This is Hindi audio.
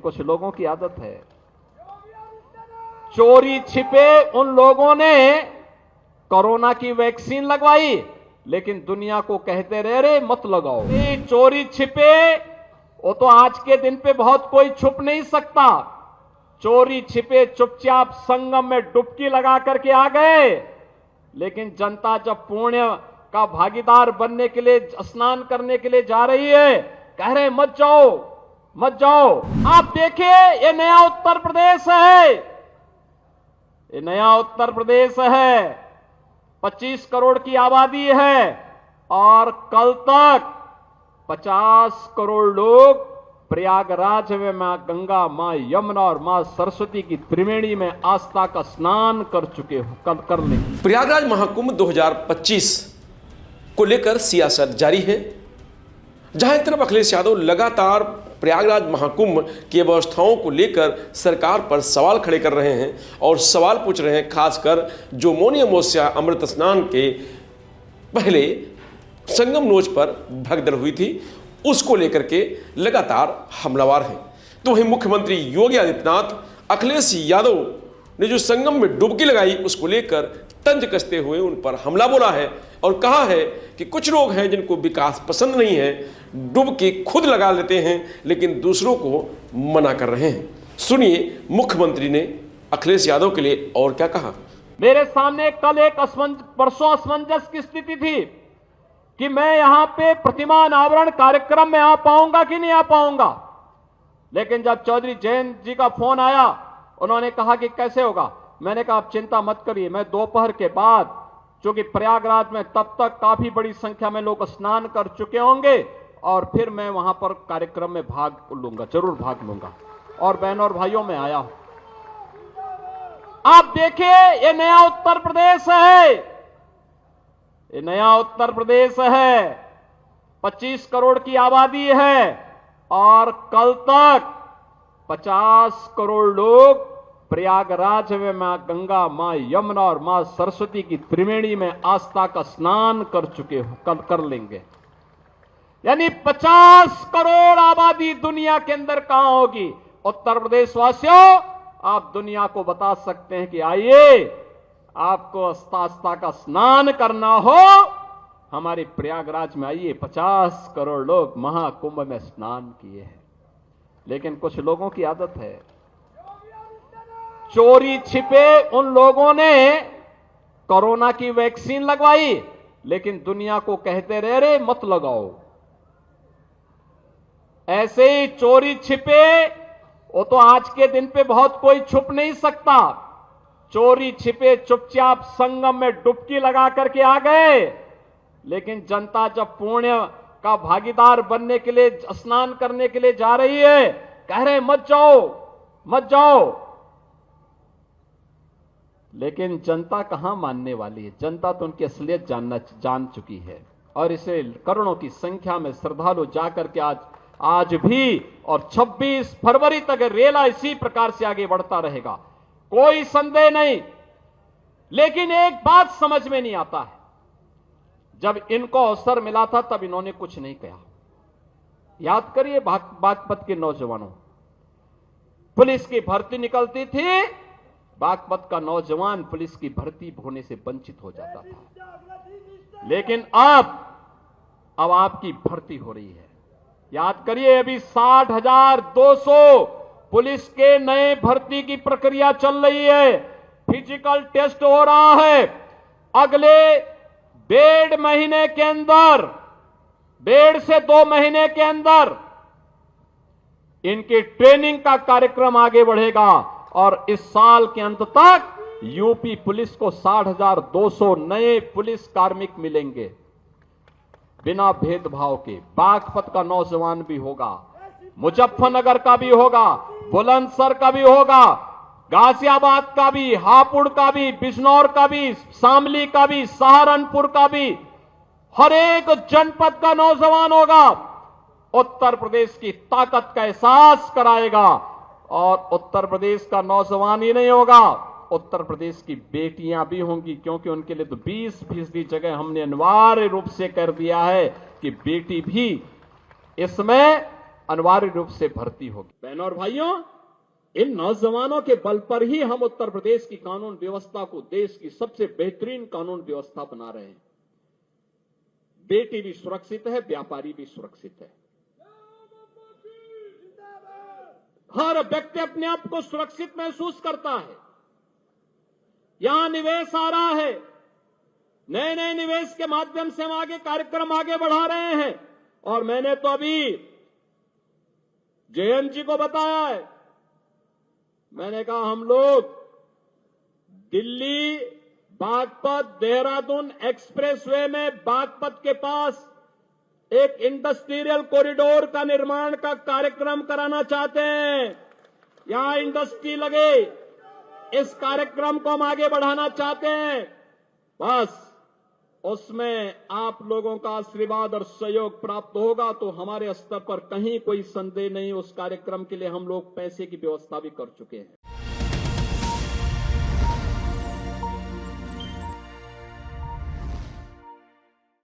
कुछ लोगों की आदत है, चोरी छिपे उन लोगों ने कोरोना की वैक्सीन लगवाई, लेकिन दुनिया को कहते रहे मत लगाओ। चोरी छिपे वो तो आज के दिन पे बहुत कोई छुप नहीं सकता। चोरी छिपे चुपचाप संगम में डुबकी लगा करके आ गए, लेकिन जनता जब पुण्य का भागीदार बनने के लिए, स्नान करने के लिए जा रही है, कह रहे मत जाओ मत जाओ। आप देखिए, ये नया उत्तर प्रदेश है, ये नया उत्तर प्रदेश है, 25 करोड़ की आबादी है और कल तक 50 करोड़ लोग प्रयागराज में मां गंगा, मां यमुना और मां सरस्वती की त्रिवेणी में आस्था का स्नान कर चुके हो कर लेंगे। प्रयागराज महाकुंभ 2025 को लेकर सियासत जारी है। जहां एक तरफ अखिलेश यादव लगातार प्रयागराज महाकुंभ की व्यवस्थाओं को लेकर सरकार पर सवाल खड़े कर रहे हैं और सवाल पूछ रहे हैं, खासकर जो मौनी अमावस्या अमृत स्नान के पहले संगम नोच पर भगदड़ हुई थी, उसको लेकर के लगातार हमलावर हैं। तो वहीं मुख्यमंत्री योगी आदित्यनाथ अखिलेश यादव ने जो संगम में डुबकी लगाई, उसको लेकर तंज कसते हुए उन पर हमला बोला है और कहा है कि कुछ लोग हैं जिनको विकास पसंद नहीं है, डुबकी खुद लगा लेते हैं लेकिन दूसरों को मना कर रहे हैं। सुनिए मुख्यमंत्री ने अखिलेश यादव के लिए और क्या कहा। मेरे सामने कल एक परसों असमंजस की स्थिति थी कि मैं यहां पे प्रतिमा अनावरण कार्यक्रम में आ पाऊंगा कि नहीं आ पाऊंगा, लेकिन जब चौधरी जयंत जी का फोन आया, उन्होंने कहा कि कैसे होगा। मैंने कहा आप चिंता मत करिए, मैं दोपहर के बाद, चूंकि प्रयागराज में तब तक काफी बड़ी संख्या में लोग स्नान कर चुके होंगे, और फिर मैं वहां पर कार्यक्रम में भाग लूंगा, जरूर भाग लूंगा। और बहनों और भाइयों में आया हूं। आप देखिए, ये नया उत्तर प्रदेश है, ये नया उत्तर प्रदेश है, 25 करोड़ की आबादी है और कल तक 50 करोड़ लोग प्रयागराज में मां गंगा, मां यमुना और मां सरस्वती की त्रिवेणी में आस्था का स्नान कर चुके हो कर लेंगे। यानी 50 करोड़ आबादी दुनिया के अंदर कहां होगी। उत्तर प्रदेश वासियों, आप दुनिया को बता सकते हैं कि आइए, आपको आस्था का स्नान करना हो, हमारे प्रयागराज में आइए। 50 करोड़ लोग महाकुंभ में स्नान किए हैं, लेकिन कुछ लोगों की आदत है, चोरी छिपे उन लोगों ने कोरोना की वैक्सीन लगवाई, लेकिन दुनिया को कहते रहे मत लगाओ। ऐसे ही चोरी छिपे वो तो आज के दिन पे बहुत कोई छुप नहीं सकता। चोरी छिपे चुपचाप संगम में डुबकी लगा करके आ गए, लेकिन जनता जब पुण्य का भागीदार बनने के लिए, स्नान करने के लिए जा रही है, कह रहे मत जाओ मत जाओ। लेकिन जनता कहां मानने वाली है। जनता तो उनकी असलियत जान चुकी है, और इसे करोड़ों की संख्या में श्रद्धालु जाकर के आज भी और 26 फरवरी तक रेला इसी प्रकार से आगे बढ़ता रहेगा, कोई संदेह नहीं। लेकिन एक बात समझ में नहीं आता है, जब इनको अवसर मिला था तब इन्होंने कुछ नहीं कहा। याद करिए बागपत के नौजवानों, पुलिस की भर्ती निकलती थी, बागपत का नौजवान पुलिस की भर्ती होने से वंचित हो जाता था, लेकिन अब आपकी भर्ती हो रही है। याद करिए, अभी 60,200 पुलिस के नए भर्ती की प्रक्रिया चल रही है, फिजिकल टेस्ट हो रहा है। अगले 1.5 महीने के अंदर, 1.5 से 2 महीने के अंदर इनकी ट्रेनिंग का कार्यक्रम आगे बढ़ेगा, और इस साल के अंत तक यूपी पुलिस को 60,200 नए पुलिस कार्मिक मिलेंगे, बिना भेदभाव के। बागपत का नौजवान भी होगा, मुजफ्फरनगर का भी होगा, बुलंदशहर का भी होगा, गाजियाबाद का भी, हापुड़ का भी, बिजनौर का भी, शामली का भी, सहारनपुर का भी, हर एक जनपद का नौजवान होगा। उत्तर प्रदेश की ताकत का एहसास कराएगा, और उत्तर प्रदेश का नौजवान ही नहीं होगा, उत्तर प्रदेश की बेटियां भी होंगी, क्योंकि उनके लिए तो 20% जगह हमने अनिवार्य रूप से कर दिया है कि बेटी भी इसमें अनिवार्य रूप से भर्ती होगी। बहनों और भाइयों, इन नौजवानों के बल पर ही हम उत्तर प्रदेश की कानून व्यवस्था को देश की सबसे बेहतरीन कानून व्यवस्था बना रहे हैं। बेटी भी सुरक्षित है, व्यापारी भी सुरक्षित है। हर व्यक्ति अपने आप को सुरक्षित महसूस करता है। यहां निवेश आ रहा है, नए नए निवेश के माध्यम से हम आगे कार्यक्रम आगे बढ़ा रहे हैं। और मैंने तो अभी जयंत जी को बताया है, मैंने कहा हम लोग दिल्ली बागपत देहरादून एक्सप्रेसवे में बागपत के पास एक इंडस्ट्रियल कॉरिडोर का निर्माण का कार्यक्रम कराना चाहते हैं। यहां इंडस्ट्री लगे, इस कार्यक्रम को हम आगे बढ़ाना चाहते हैं। बस उसमें आप लोगों का आशीर्वाद और सहयोग प्राप्त होगा तो हमारे स्तर पर कहीं कोई संदेह नहीं, उस कार्यक्रम के लिए हम लोग पैसे की व्यवस्था भी कर चुके हैं।